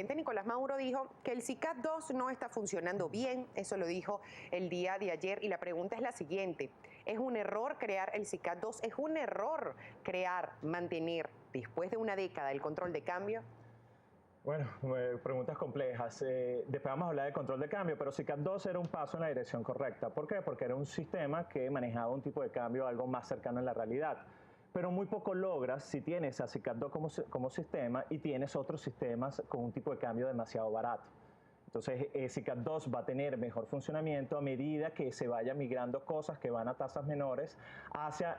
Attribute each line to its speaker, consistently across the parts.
Speaker 1: presidente Nicolás Maduro dijo que el SICAD 2 no está funcionando bien, eso lo dijo el día de ayer, y la pregunta es la siguiente: ¿es un error crear el SICAD 2? ¿Es un error mantener, después de una década, el control de cambio?
Speaker 2: Bueno, preguntas complejas. Después vamos a hablar de control de cambio, pero SICAD 2 era un paso en la dirección correcta. ¿Por qué? Porque era un sistema que manejaba un tipo de cambio algo más cercano a la realidad. Pero muy poco logras si tienes a SICAD 2 como sistema y tienes otros sistemas con un tipo de cambio demasiado barato. Entonces, SICAD 2 va a tener mejor funcionamiento a medida que se vaya migrando cosas que van a tasas menores hacia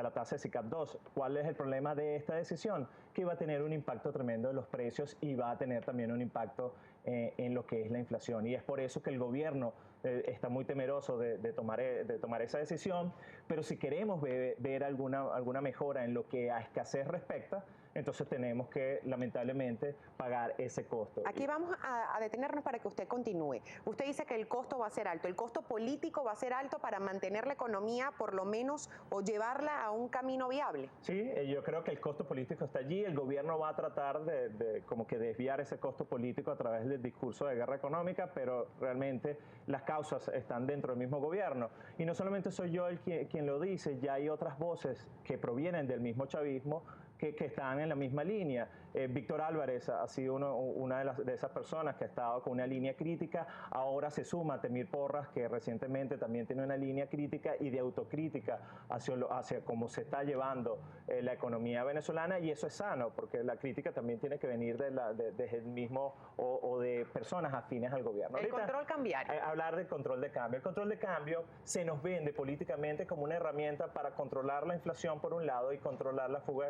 Speaker 2: la tasa de SICAD 2. ¿Cuál es el problema de esta decisión? Que va a tener un impacto tremendo en los precios y va a tener también un impacto en lo que es la inflación. Y es por eso que el gobierno está muy temeroso de tomar esa decisión, pero si queremos ver alguna mejora en lo que a escasez respecta, entonces tenemos que, lamentablemente, pagar ese costo.
Speaker 1: Aquí vamos a detenernos para que usted continúe. Usted dice que el costo va a ser alto. ¿El costo político va a ser alto para mantener la economía, por lo menos, o llevarla a un camino viable?
Speaker 2: Sí, yo creo que el costo político está allí. El gobierno va a tratar de como que desviar ese costo político a través del discurso de guerra económica, pero realmente las causas están dentro del mismo gobierno. Y no solamente soy yo quien lo dice, ya hay otras voces que provienen del mismo chavismo que están en la misma línea. Víctor Álvarez ha sido una de esas personas que ha estado con una línea crítica. Ahora se suma Temir Porras, que recientemente también tiene una línea crítica y de autocrítica hacia cómo se está llevando la economía venezolana, y eso es sano, porque la crítica también tiene que venir desde el mismo o de personas afines al gobierno.
Speaker 1: El control cambiario.
Speaker 2: Hablar del control de cambio. El control de cambio se nos vende políticamente como una herramienta para controlar la inflación por un lado y controlar la fuga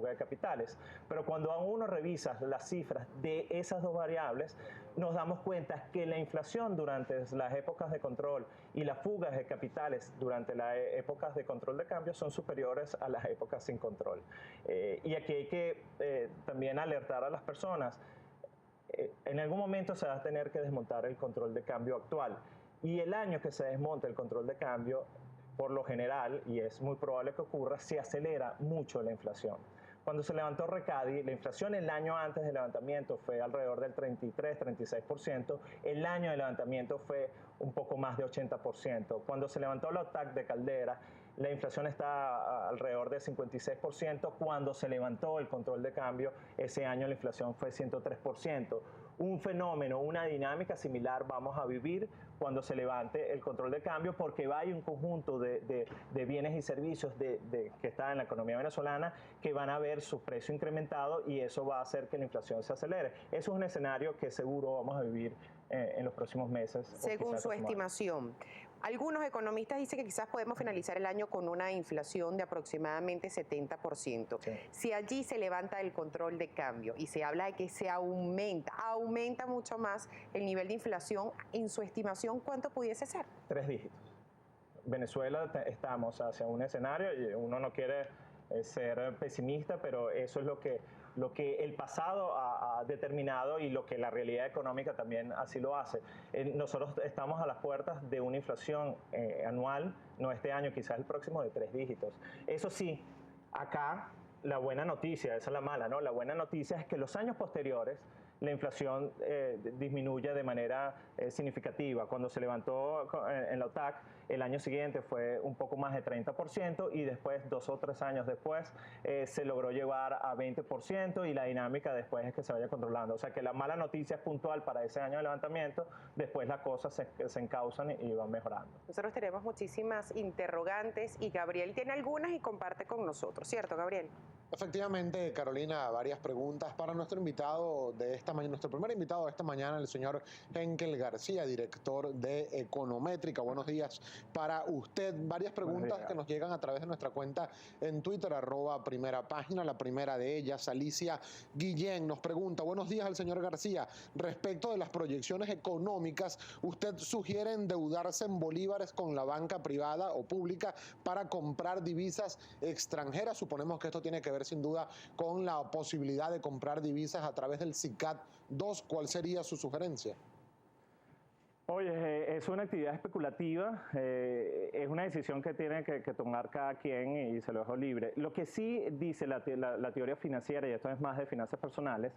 Speaker 2: de capitales. Pero cuando a uno revisa las cifras de esas dos variables, nos damos cuenta que la inflación durante las épocas de control y las fugas de capitales durante las épocas de control de cambio son superiores a las épocas sin control. Y aquí hay que también alertar a las personas. En algún momento se va a tener que desmontar el control de cambio actual. Y el año que se desmonte el control de cambio, por lo general, y es muy probable que ocurra, se acelera mucho la inflación. Cuando se levantó Recadi, la inflación el año antes del levantamiento fue alrededor del 33-36%, el año de levantamiento fue un poco más de 80%. Cuando se levantó la OTAC de Caldera, la inflación está alrededor del 56%. Cuando se levantó el control de cambio, ese año la inflación fue 103%. Un fenómeno, una dinámica similar vamos a vivir cuando se levante el control de cambio, porque hay un conjunto de bienes y servicios que están en la economía venezolana que van a ver su precio incrementado, y eso va a hacer que la inflación se acelere. Eso es un escenario que seguro vamos a vivir en los próximos meses.
Speaker 1: Según su estimación. Algunos economistas dicen que quizás podemos finalizar el año con una inflación de aproximadamente 70%. Sí. Si allí se levanta el control de cambio y se habla de que se aumenta mucho más el nivel de inflación, en su estimación, ¿cuánto pudiese ser?
Speaker 2: 3 dígitos. Venezuela estamos hacia un escenario, y uno no quiere ser pesimista, pero eso es lo que el pasado ha determinado y lo que la realidad económica también así lo hace. Nosotros estamos a las puertas de una inflación anual, no este año, quizás el próximo, de 3 dígitos. Eso sí, acá la buena noticia, esa es la mala, ¿no? La buena noticia es que los años posteriores la inflación disminuye de manera significativa. Cuando se levantó en la OTAC, el año siguiente fue un poco más de 30%, y después, 2 o 3 años después, se logró llevar a 20%, y la dinámica después es que se vaya controlando. O sea que la mala noticia es puntual para ese año de levantamiento, después las cosas se encausan y van mejorando.
Speaker 1: Nosotros tenemos muchísimas interrogantes y Gabriel tiene algunas y comparte con nosotros, ¿cierto, Gabriel?
Speaker 3: Efectivamente, Carolina, varias preguntas para nuestro invitado de esta mañana, nuestro primer invitado de esta mañana, el señor Henkel García, director de Econométrica. Buenos días para usted. Varias preguntas que nos llegan a través de nuestra cuenta en Twitter, @primerapágina. La primera de ellas, Alicia Guillén, nos pregunta: buenos días al señor García. Respecto de las proyecciones económicas, ¿usted sugiere endeudarse en bolívares con la banca privada o pública para comprar divisas extranjeras? Suponemos que esto tiene que ver sin duda con la posibilidad de comprar divisas a través del SICAD 2. ¿Cuál sería su sugerencia?
Speaker 2: Oye, es una actividad especulativa, es una decisión que tiene que tomar cada quien y se lo dejo libre. Lo que sí dice la teoría financiera, y esto es más de finanzas personales,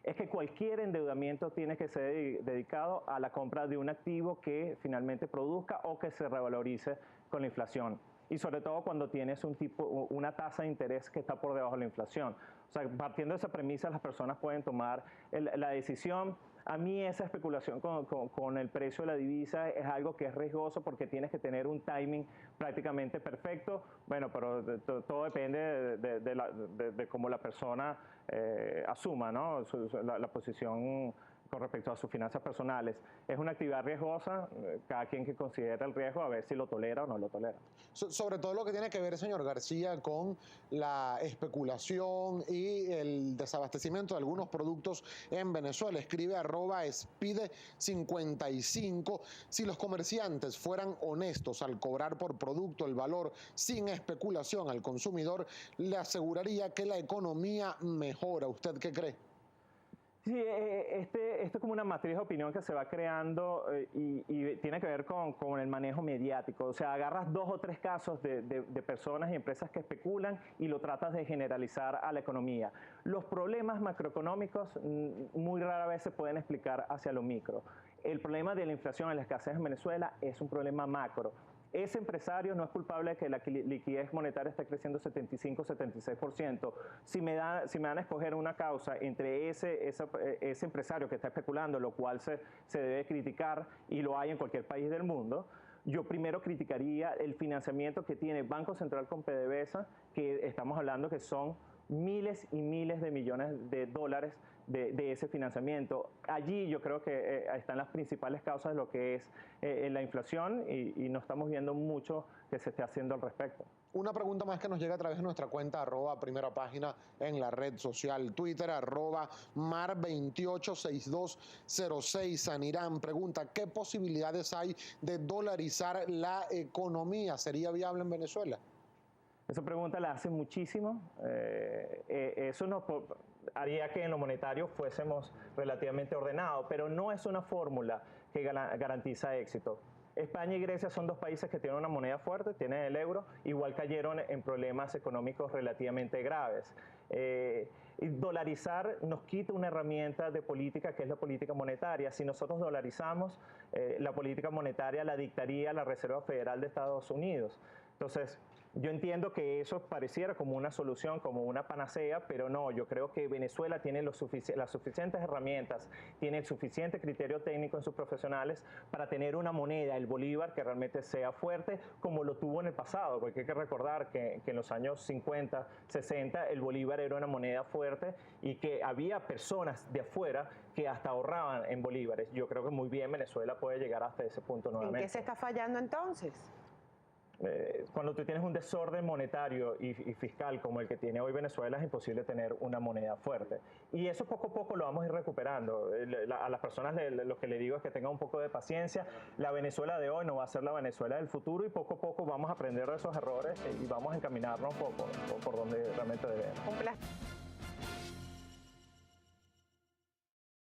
Speaker 2: es que cualquier endeudamiento tiene que ser dedicado a la compra de un activo que finalmente produzca o que se revalorice con la inflación. Y sobre todo cuando tienes una tasa de interés que está por debajo de la inflación. O sea, partiendo de esa premisa, las personas pueden tomar la decisión. A mí esa especulación con el precio de la divisa es algo que es riesgoso porque tienes que tener un timing prácticamente perfecto. Bueno, pero todo depende de cómo la persona asuma, ¿no? La posición con respecto a sus finanzas personales. Es una actividad riesgosa, cada quien que considera el riesgo a ver si lo tolera o no lo tolera.
Speaker 3: Sobre todo lo que tiene que ver, señor García, con la especulación y el desabastecimiento de algunos productos en Venezuela. Escribe @spide55. Si los comerciantes fueran honestos al cobrar por producto el valor sin especulación al consumidor, le aseguraría que la economía mejora. ¿Usted qué cree?
Speaker 2: Sí, esto es como una matriz de opinión que se va creando y tiene que ver con el manejo mediático. O sea, agarras 2 o 3 casos de personas y empresas que especulan y lo tratas de generalizar a la economía. Los problemas macroeconómicos muy rara vez se pueden explicar hacia lo micro. El problema de la inflación y la escasez en Venezuela es un problema macro. Ese empresario no es culpable de que la liquidez monetaria esté creciendo 75-76%. Si me dan a escoger una causa entre ese empresario que está especulando, lo cual se debe criticar y lo hay en cualquier país del mundo, yo primero criticaría el financiamiento que tiene Banco Central con PDVSA, que estamos hablando que son miles y miles de millones de dólares de ese financiamiento. Allí yo creo que están las principales causas de lo que es la inflación y no estamos viendo mucho que se esté haciendo al respecto.
Speaker 3: Una pregunta más que nos llega a través de nuestra cuenta @primera página en la red social Twitter, @mar286206. Sanirán pregunta, ¿qué posibilidades hay de dolarizar la economía? ¿Sería viable en Venezuela?
Speaker 2: Esa pregunta la hacen muchísimo. Eso nos haría que en lo monetario fuésemos relativamente ordenados, pero no es una fórmula que garantiza éxito. España y Grecia son 2 países que tienen una moneda fuerte, tienen el euro, igual cayeron en problemas económicos relativamente graves. Y dolarizar nos quita una herramienta de política que es la política monetaria. Si nosotros dolarizamos, la política monetaria la dictaría la Reserva Federal de Estados Unidos. Entonces, yo entiendo que eso pareciera como una solución, como una panacea, pero no, yo creo que Venezuela tiene las suficientes herramientas, tiene el suficiente criterio técnico en sus profesionales para tener una moneda, el bolívar, que realmente sea fuerte, como lo tuvo en el pasado, porque hay que recordar que en los años 50, 60, el bolívar era una moneda fuerte y que había personas de afuera que hasta ahorraban en bolívares. Yo creo que muy bien Venezuela puede llegar hasta ese punto nuevamente.
Speaker 1: ¿En qué se está fallando entonces?
Speaker 2: Cuando tú tienes un desorden monetario y fiscal como el que tiene hoy Venezuela, es imposible tener una moneda fuerte. Y eso poco a poco lo vamos a ir recuperando. A las personas lo que le digo es que tengan un poco de paciencia. La Venezuela de hoy no va a ser la Venezuela del futuro y poco a poco vamos a aprender de esos errores y vamos a encaminarnos por donde realmente debemos.
Speaker 1: Un placer.